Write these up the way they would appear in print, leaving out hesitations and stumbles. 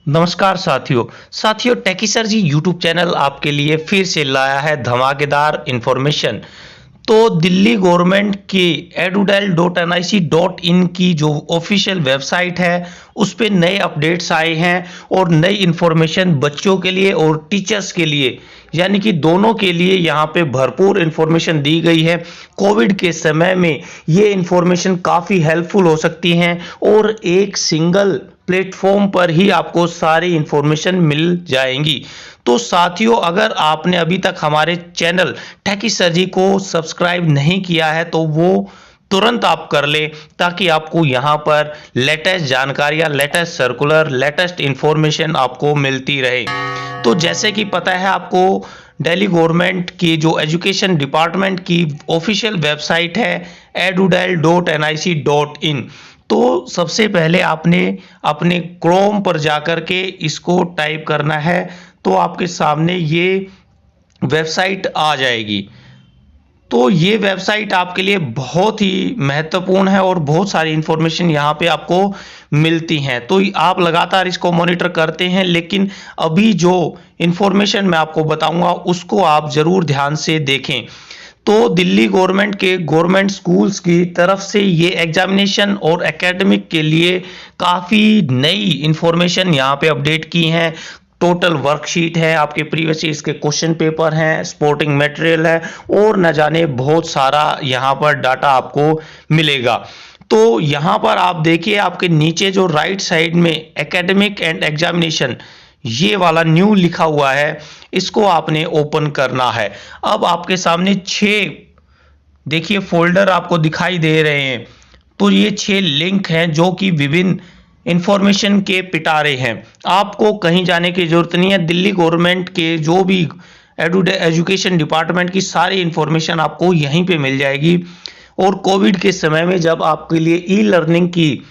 नमस्कार साथियों टेकी सर जी YouTube channel आपके लिए फिर से लाया है धमाकेदार इंफॉर्मेशन। तो दिल्ली गवर्नमेंट की edudel.nic.in की जो ऑफिशियल वेबसाइट है उस पे नए अपडेट्स आए हैं और नई इंफॉर्मेशन बच्चों के लिए और टीचर्स के लिए यानी कि दोनों के लिए यहाँ पे भरपूर इंफॉर्मेशन दी गई है। कोविड के समय में ये इंफॉर्मेशन काफ़ी हेल्पफुल हो सकती हैं और एक सिंगल प्लेटफॉर्म पर ही आपको सारी इंफॉर्मेशन मिल जाएंगी। तो साथियों, अगर आपने अभी तक हमारे चैनल टेकी सर जी को सब्सक्राइब नहीं किया है तो वो तुरंत आप कर ले, ताकि आपको यहाँ पर लेटेस्ट जानकारियाँ, लेटेस्ट सर्कुलर, लेटेस्ट इंफॉर्मेशन आपको मिलती रहे। तो जैसे कि पता है आपको, दिल्ली गवर्नमेंट की जो एजुकेशन डिपार्टमेंट की ऑफिशियल वेबसाइट है edudel.nic.in। तो सबसे पहले आपने अपने क्रोम पर जाकर के इसको टाइप करना है, तो आपके सामने ये वेबसाइट आ जाएगी। तो ये वेबसाइट आपके लिए बहुत ही महत्वपूर्ण है और बहुत सारी इंफॉर्मेशन यहाँ पे आपको मिलती हैं। तो आप लगातार इसको मॉनिटर करते हैं, लेकिन अभी जो इंफॉर्मेशन मैं आपको बताऊंगा उसको आप जरूर ध्यान से देखें। तो दिल्ली गवर्नमेंट के गवर्नमेंट स्कूल्स की तरफ से ये एग्जामिनेशन और एकेडमिक के लिए काफ़ी नई इंफॉर्मेशन यहाँ पे अपडेट की हैं। टोटल वर्कशीट है, आपके प्रीवियस ईयर्स के क्वेश्चन पेपर हैं, सपोर्टिंग मटेरियल है और न जाने बहुत सारा यहाँ पर डाटा आपको मिलेगा। तो यहाँ पर आप देखिए, आपके नीचे जो राइट साइड में एकेडमिक एंड एग्जामिनेशन ये वाला न्यू लिखा हुआ है, इसको आपने ओपन करना है। अब आपके सामने 6 देखिए फोल्डर आपको दिखाई दे रहे हैं। तो ये 6 लिंक हैं जो कि विभिन्न इंफॉर्मेशन के पिटारे हैं। आपको कहीं जाने की जरूरत नहीं है। दिल्ली गवर्नमेंट के जो भी एजुकेशन डिपार्टमेंट की सारी इंफॉर्मेशन आपको यहीं पे मिल जाएगी। और कोविड के समय में जब आपके लिए ई लर्निंग की,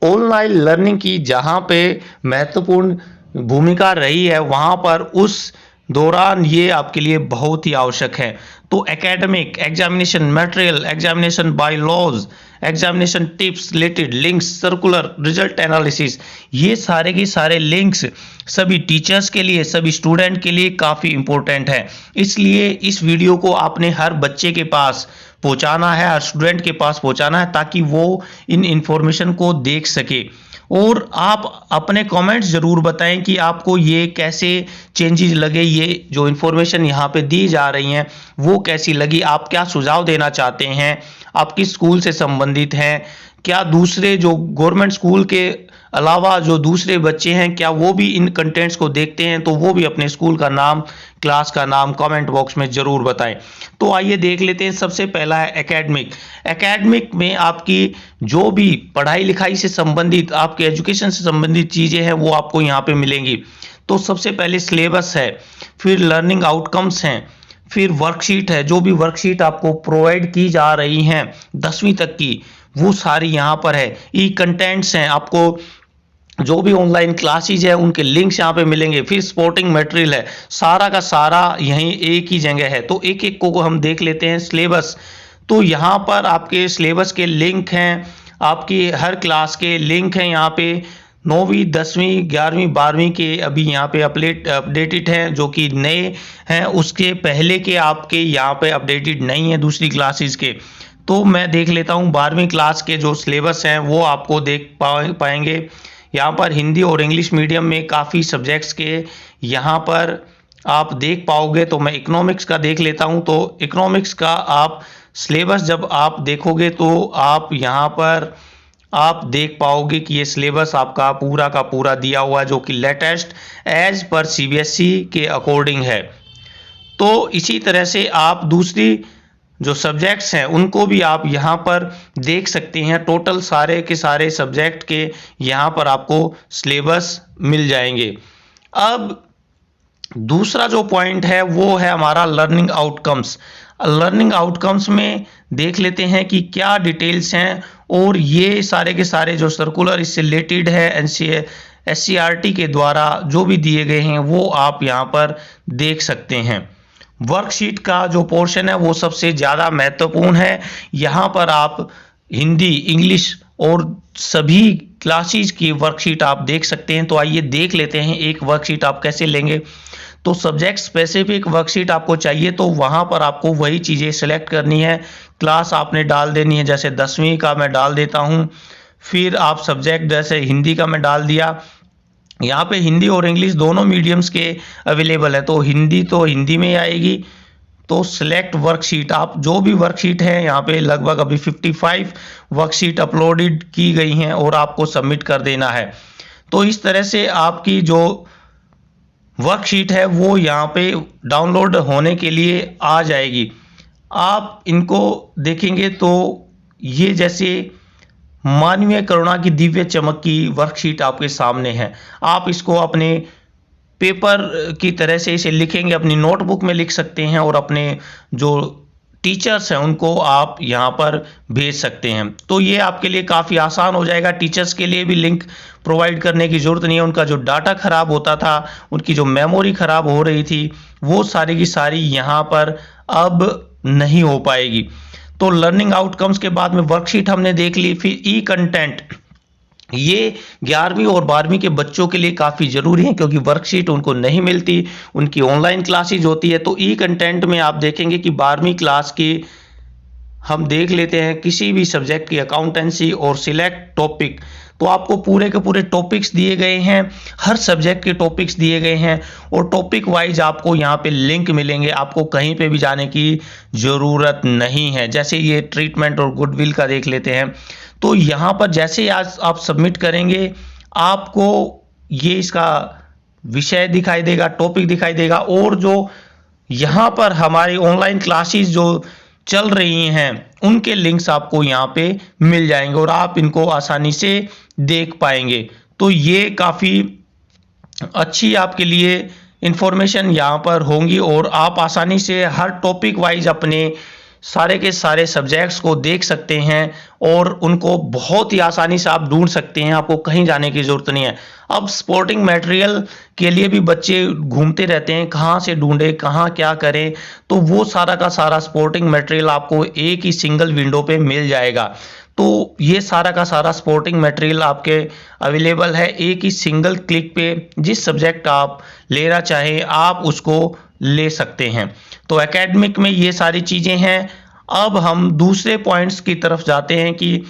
ऑनलाइन लर्निंग की जहां पे महत्वपूर्ण भूमिका रही है, वहां पर उस दौरान ये आपके लिए बहुत ही आवश्यक है। तो academic, examination material, examination bye laws, examination tips, related links, circular, result analysis, ये सारे के सारे लिंक्स सभी टीचर्स के लिए, सभी स्टूडेंट के लिए काफ़ी इंपॉर्टेंट है। इसलिए इस वीडियो को आपने हर बच्चे के पास पहुंचाना है, हर स्टूडेंट के पास पहुंचाना है, ताकि वो इन इंफॉर्मेशन को देख सके। और आप अपने कमेंट्स जरूर बताएं कि आपको ये कैसे चेंजेस लगे, ये जो इन्फॉर्मेशन यहाँ पे दी जा रही हैं वो कैसी लगी, आप क्या सुझाव देना चाहते हैं, आप किस स्कूल से संबंधित हैं, क्या दूसरे जो गवर्नमेंट स्कूल के अलावा जो दूसरे बच्चे हैं क्या वो भी इन कंटेंट्स को देखते हैं, तो वो भी अपने स्कूल का नाम, क्लास का नाम कमेंट बॉक्स में जरूर बताएं। तो आइए देख लेते हैं। सबसे पहला है एकेडमिक। एकेडमिक में आपकी जो भी पढ़ाई लिखाई से संबंधित, आपके एजुकेशन से संबंधित चीजें हैं वो आपको यहाँ पे मिलेंगी। तो सबसे पहले सिलेबस है, फिर लर्निंग आउटकम्स हैं, फिर वर्कशीट है, जो भी वर्कशीट आपको प्रोवाइड की जा रही हैं 10वीं तक की वो सारी यहाँ पर है। ई कंटेंट्स हैं, आपको जो भी ऑनलाइन क्लासेज है उनके लिंक्स यहाँ पे मिलेंगे। फिर सपोर्टिंग मटेरियल है, सारा का सारा यहीं एक ही जगह है। तो एक एक को हम देख लेते हैं। सिलेबस, तो यहाँ पर आपके सिलेबस के लिंक हैं, आपकी हर क्लास के लिंक हैं यहाँ पे। 9वीं 10वीं 11वीं 12वीं के अभी यहाँ पे अपडेटेड हैं, जो कि नए हैं। उसके पहले के आपके यहाँ पे अपडेटेड नहीं है दूसरी क्लासेस के। तो मैं देख लेता हूँ 12वीं क्लास के जो सिलेबस हैं वो आपको देख पाएंगे। यहाँ पर हिंदी और इंग्लिश मीडियम में काफ़ी सब्जेक्ट्स के यहाँ पर आप देख पाओगे। तो मैं इकोनॉमिक्स का देख लेता हूँ। तो इकोनॉमिक्स का आप सिलेबस जब आप देखोगे तो आप यहाँ पर आप देख पाओगे कि ये सिलेबस आपका पूरा का पूरा दिया हुआ है, जो कि लेटेस्ट एज पर सीबीएसई के अकॉर्डिंग है। तो इसी तरह से आप दूसरी जो सब्जेक्ट्स हैं उनको भी आप यहाँ पर देख सकते हैं। टोटल सारे के सारे सब्जेक्ट के यहाँ पर आपको सिलेबस मिल जाएंगे। अब दूसरा जो पॉइंट है वो है हमारा लर्निंग आउटकम्स। लर्निंग आउटकम्स में देख लेते हैं कि क्या डिटेल्स हैं, और ये सारे के सारे जो सर्कुलर इससे रिलेटेड है एससीईआरटी के द्वारा जो भी दिए गए हैं वो आप यहाँ पर देख सकते हैं। वर्कशीट का जो पोर्शन है वो सबसे ज़्यादा महत्वपूर्ण है। यहाँ पर आप हिंदी, इंग्लिश और सभी क्लासेस की वर्कशीट आप देख सकते हैं। तो आइए देख लेते हैं एक वर्कशीट आप कैसे लेंगे। तो सब्जेक्ट स्पेसिफिक वर्कशीट आपको चाहिए तो वहां पर आपको वही चीज़ें सेलेक्ट करनी है। क्लास आपने डाल देनी है, जैसे 10वीं का मैं डाल देता हूं। फिर आप सब्जेक्ट जैसे हिंदी का मैं डाल दिया। यहाँ पे हिंदी और इंग्लिश दोनों मीडियम्स के अवेलेबल है, तो हिंदी तो हिंदी में आएगी। तो सिलेक्ट वर्कशीट, आप जो भी वर्कशीट है यहाँ पे लगभग अभी 55 वर्कशीट अपलोडेड की गई हैं और आपको सबमिट कर देना है। तो इस तरह से आपकी जो वर्कशीट है वो यहाँ पे डाउनलोड होने के लिए आ जाएगी। आप इनको देखेंगे तो ये जैसे मानवीय करुणा की दिव्य चमक की वर्कशीट आपके सामने है। आप इसको अपने पेपर की तरह से इसे लिखेंगे, अपनी नोटबुक में लिख सकते हैं और अपने जो टीचर्स हैं उनको आप यहाँ पर भेज सकते हैं। तो ये आपके लिए काफ़ी आसान हो जाएगा। टीचर्स के लिए भी लिंक प्रोवाइड करने की ज़रूरत नहीं है। उनका जो डाटा ख़राब होता था, उनकी जो मेमोरी ख़राब हो रही थी, वो सारी की सारी यहाँ पर अब नहीं हो पाएगी। तो लर्निंग आउटकम्स के बाद में वर्कशीट हमने देख ली। फिर ई कंटेंट, ये 11वीं और 12वीं के बच्चों के लिए काफ़ी ज़रूरी है क्योंकि वर्कशीट उनको नहीं मिलती, उनकी ऑनलाइन क्लासेज होती है। तो ई कंटेंट में आप देखेंगे कि 12वीं क्लास की हम देख लेते हैं किसी भी सब्जेक्ट की अकाउंटेंसी और सिलेक्ट टॉपिक। तो आपको पूरे के पूरे टॉपिक्स दिए गए हैं, हर सब्जेक्ट के टॉपिक्स दिए गए हैं और टॉपिक वाइज आपको यहाँ पे लिंक मिलेंगे। आपको कहीं पे भी जाने की ज़रूरत नहीं है। जैसे ये ट्रीटमेंट और गुडविल का देख लेते हैं। तो यहाँ पर जैसे आज आप सबमिट करेंगे आपको ये इसका विषय दिखाई देगा, टॉपिक दिखाई देगा और जो यहाँ पर हमारी ऑनलाइन क्लासेस जो चल रही हैं उनके लिंक्स आपको यहाँ पे मिल जाएंगे और आप इनको आसानी से देख पाएंगे। तो ये काफ़ी अच्छी आपके लिए इंफॉर्मेशन यहाँ पर होंगी और आप आसानी से हर टॉपिक वाइज अपने सारे के सारे सब्जेक्ट्स को देख सकते हैं और उनको बहुत ही आसानी से आप ढूंढ सकते हैं। आपको कहीं जाने की ज़रूरत नहीं है। अब स्पोर्टिंग मटेरियल के लिए भी बच्चे घूमते रहते हैं, कहाँ से ढूंढे, कहाँ क्या करें। तो वो सारा का सारा स्पोर्टिंग मटेरियल आपको एक ही सिंगल विंडो पे मिल जाएगा। तो ये सारा का सारा स्पोर्टिंग मटेरियल आपके अवेलेबल है एक ही सिंगल क्लिक पे। जिस सब्जेक्ट आप लेना चाहें आप उसको ले सकते हैं। तो एकेडमिक में ये सारी चीज़ें हैं। अब हम दूसरे पॉइंट्स की तरफ जाते हैं कि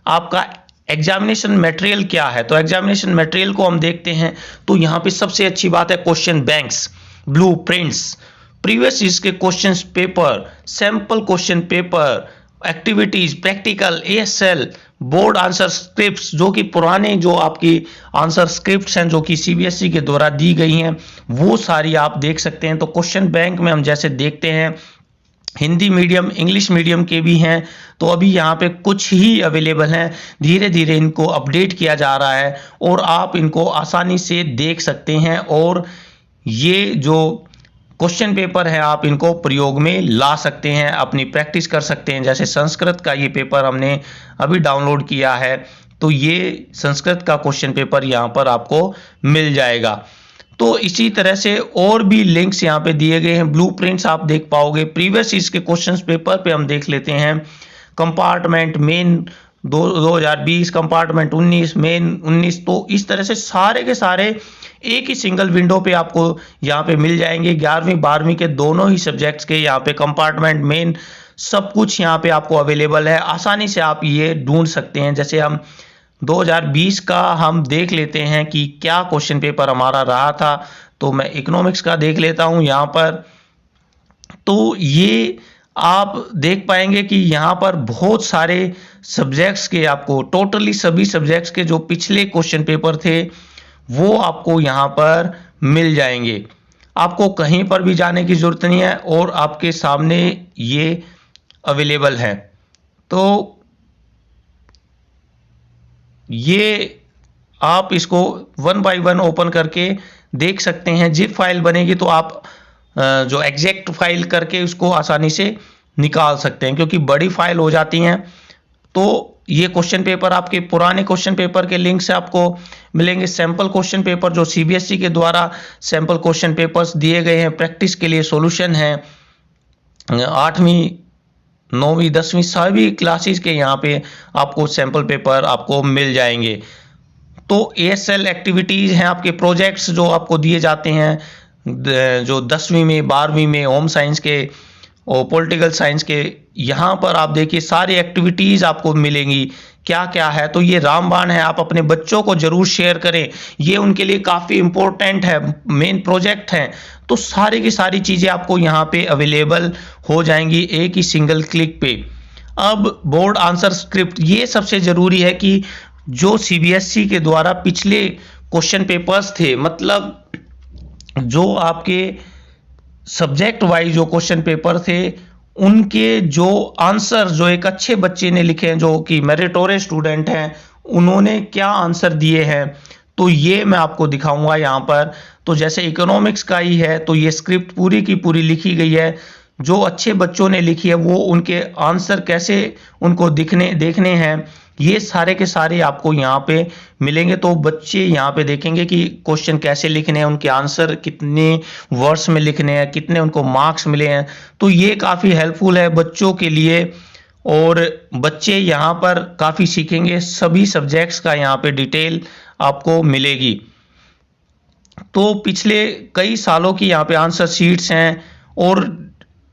आपका एग्जामिनेशन मटेरियल क्या है। तो एग्जामिनेशन मटेरियल को हम देखते हैं तो यहाँ पे सबसे अच्छी बात है question banks, blueprints, previous year के question paper, sample question paper, activities, practical, ASL, board answer scripts, जो कि पुराने जो आपकी आंसर स्क्रिप्ट्स हैं जो कि सीबीएसई के द्वारा दी गई हैं वो सारी आप देख सकते हैं। तो क्वेश्चन बैंक में हम जैसे देखते हैं हिंदी मीडियम, इंग्लिश मीडियम के भी हैं। तो अभी यहाँ पे कुछ ही अवेलेबल हैं, धीरे धीरे इनको अपडेट किया जा रहा है और आप इनको आसानी से देख सकते हैं और ये जो क्वेश्चन पेपर है आप इनको प्रयोग में ला सकते हैं, अपनी प्रैक्टिस कर सकते हैं। जैसे संस्कृत का ये पेपर हमने अभी डाउनलोड किया है तो ये संस्कृत का क्वेश्चन पेपर यहाँ पर आपको मिल जाएगा। तो इसी तरह से और भी लिंक्स यहाँ पे दिए गए हैं, ब्लूप्रिंट्स आप देख पाओगे। प्रीवियस ईयर के क्वेश्चंस पेपर पे हम देख लेते हैं कंपार्टमेंट मेन 2020, कंपार्टमेंट 19, मेन 19। तो इस तरह से सारे के सारे एक ही सिंगल विंडो पे आपको यहाँ पे मिल जाएंगे। 11वीं 12वीं के दोनों ही सब्जेक्ट्स के यहाँ पे कंपार्टमेंट मेन सब कुछ यहाँ पे आपको अवेलेबल है। आसानी से आप ये ढूंढ सकते हैं। जैसे हम 2020 का हम देख लेते हैं कि क्या क्वेश्चन पेपर हमारा रहा था। तो मैं इकोनॉमिक्स का देख लेता हूँ यहाँ पर। तो ये आप देख पाएंगे कि यहाँ पर बहुत सारे सब्जेक्ट्स के आपको टोटली सभी सब्जेक्ट्स के जो पिछले क्वेश्चन पेपर थे वो आपको यहाँ पर मिल जाएंगे। आपको कहीं पर भी जाने की ज़रूरत नहीं है और आपके सामने ये अवेलेबल है। तो ये आप इसको 1 बाय 1 ओपन करके देख सकते हैं। जिप फाइल बनेगी तो आप जो एग्जैक्ट फाइल करके उसको आसानी से निकाल सकते हैं, क्योंकि बड़ी फाइल हो जाती हैं। तो ये क्वेश्चन पेपर आपके पुराने क्वेश्चन पेपर के लिंक से आपको मिलेंगे। सैंपल क्वेश्चन पेपर जो सीबीएसई के द्वारा सैंपल क्वेश्चन पेपर्स दिए गए हैं, प्रैक्टिस के लिए सॉल्यूशन है 8वीं 9वीं 10वीं सभी क्लासेस के यहाँ पे आपको सैंपल पेपर आपको मिल जाएंगे। तो ASL एक्टिविटीज़ हैं, आपके प्रोजेक्ट्स जो आपको दिए जाते हैं जो 10वीं में 12वीं में होम साइंस के और पॉलिटिकल साइंस के, यहाँ पर आप देखिए सारी एक्टिविटीज़ आपको मिलेंगी क्या क्या है। तो ये रामबाण है, आप अपने बच्चों को जरूर शेयर करें, ये उनके लिए काफ़ी इंपॉर्टेंट है, मेन प्रोजेक्ट है। तो सारी की सारी चीज़ें आपको यहाँ पे अवेलेबल हो जाएंगी एक ही सिंगल क्लिक पे। अब बोर्ड आंसर स्क्रिप्ट, ये सबसे ज़रूरी है कि जो CBSE के द्वारा पिछले क्वेश्चन पेपर्स थे, मतलब जो आपके सब्जेक्ट वाइज जो क्वेश्चन पेपर थे, उनके जो आंसर जो एक अच्छे बच्चे ने लिखे हैं, जो कि मेरिटोरियस स्टूडेंट हैं, उन्होंने क्या आंसर दिए हैं, तो ये मैं आपको दिखाऊंगा यहाँ पर। तो जैसे इकोनॉमिक्स का ही है, तो ये स्क्रिप्ट पूरी की पूरी लिखी गई है, जो अच्छे बच्चों ने लिखी है वो उनके आंसर कैसे उनको देखने हैं, ये सारे के सारे आपको यहाँ पे मिलेंगे। तो बच्चे यहाँ पे देखेंगे कि क्वेश्चन कैसे लिखने हैं, उनके आंसर कितने वर्ड्स में लिखने हैं, कितने उनको मार्क्स मिले हैं। तो ये काफ़ी हेल्पफुल है बच्चों के लिए, और बच्चे यहाँ पर काफ़ी सीखेंगे, सभी सब्जेक्ट्स का यहाँ पे डिटेल आपको मिलेगी। तो पिछले कई सालों की यहाँ पे आंसर शीट्स हैं, और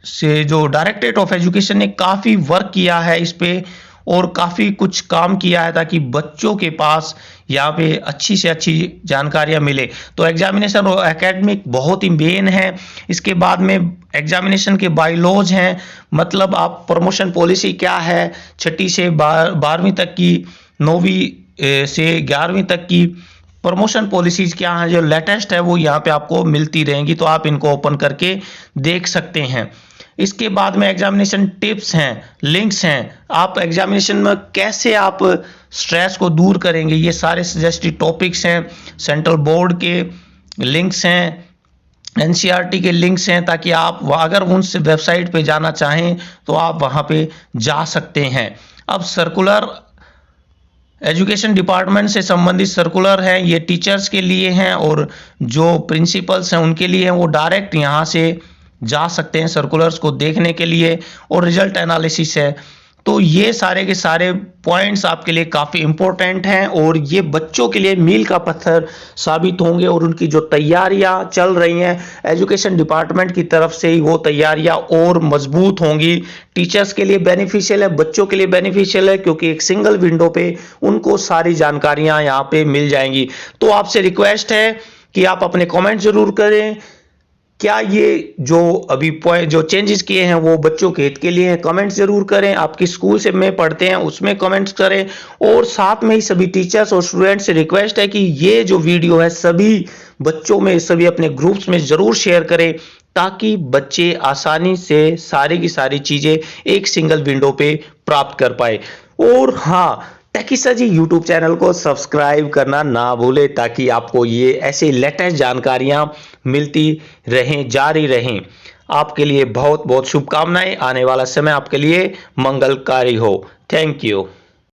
से जो डायरेक्टरेट ऑफ एजुकेशन ने काफ़ी वर्क किया है इस पे, और काफ़ी कुछ काम किया है ताकि बच्चों के पास यहाँ पे अच्छी से अच्छी जानकारियाँ मिले। तो एग्जामिनेशन और एकेडमिक बहुत ही मेन है। इसके बाद में एग्जामिनेशन के बायलॉज हैं, मतलब आप प्रमोशन पॉलिसी क्या है 6ठी से 12वीं तक की, 9वीं से 11वीं तक की प्रमोशन पॉलिसीज क्या है, जो लेटेस्ट है वो यहाँ पे आपको मिलती रहेंगी। तो आप इनको ओपन करके देख सकते हैं। इसके बाद में एग्जामिनेशन टिप्स हैं, लिंक्स हैं, आप एग्जामिनेशन में कैसे आप स्ट्रेस को दूर करेंगे, ये सारे सजेस्टेड टॉपिक्स हैं। सेंट्रल बोर्ड के लिंक्स हैं, NCERT के लिंक्स हैं, ताकि आप अगर उनसे वेबसाइट पे जाना चाहें तो आप वहाँ पे जा सकते हैं। अब सर्कुलर, एजुकेशन डिपार्टमेंट से संबंधित सर्कुलर है, ये टीचर्स के लिए हैं, और जो प्रिंसिपल्स हैं उनके लिए हैं, वो डायरेक्ट यहाँ से जा सकते हैं सर्कुलर्स को देखने के लिए। और रिजल्ट एनालिसिस है। तो ये सारे के सारे पॉइंट्स आपके लिए काफ़ी इंपॉर्टेंट हैं, और ये बच्चों के लिए मील का पत्थर साबित होंगे, और उनकी जो तैयारियां चल रही हैं एजुकेशन डिपार्टमेंट की तरफ से ही, वो तैयारियां और मजबूत होंगी। टीचर्स के लिए बेनिफिशियल है, बच्चों के लिए बेनिफिशियल है, क्योंकि एक सिंगल विंडो पे उनको सारी जानकारियां यहाँ पे मिल जाएंगी। तो आपसे रिक्वेस्ट है कि आप अपने कॉमेंट जरूर करें, क्या ये जो अभी पॉइंट जो चेंजेस किए हैं वो बच्चों के हित के लिए हैं, कमेंट्स जरूर करें। आपकी स्कूल से में पढ़ते हैं उसमें कमेंट्स करें, और साथ में ही सभी टीचर्स और स्टूडेंट्स से रिक्वेस्ट है कि ये जो वीडियो है सभी बच्चों में, सभी अपने ग्रुप्स में जरूर शेयर करें, ताकि बच्चे आसानी से सारी की सारी चीजें एक सिंगल विंडो पे प्राप्त कर पाए। और हाँ, टेकिसर्जी यूट्यूब चैनल को सब्सक्राइब करना ना भूले, ताकि आपको ये ऐसे लेटेस्ट जानकारियां मिलती रहें, जारी रहें। आपके लिए बहुत बहुत शुभकामनाएं, आने वाला समय आपके लिए मंगलकारी हो। Thank you.